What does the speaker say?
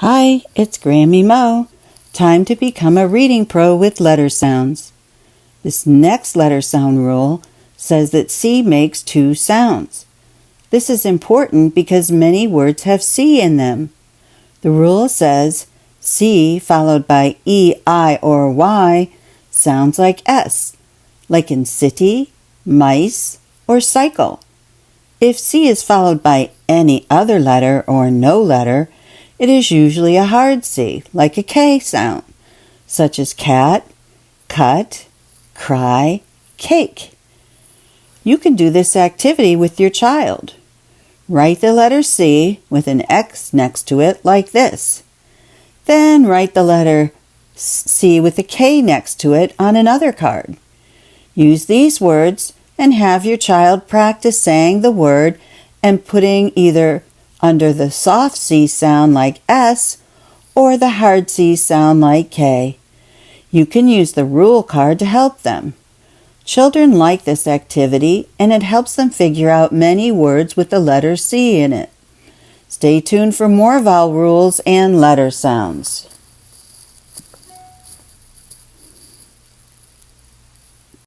Hi, it's Grammie Moe. Time to become a reading pro with letter sounds. This next letter sound rule says that C makes two sounds. This is important because many words have C in them. The rule says C followed by E, I, or Y sounds like S, like in city, mice, or cycle. If C is followed by any other letter or no letter, it is usually a hard C, like a K sound, such as cat, cut, cry, cake. You can do this activity with your child. Write the letter C with an X next to it like this. Then write the letter C with a K next to it on another card. Use these words and have your child practice saying the word and putting either under the soft C sound like S or the hard C sound like K. You can use the rule card to help them. Children like this activity and it helps them figure out many words with the letter C in it. Stay tuned for more vowel rules and letter sounds.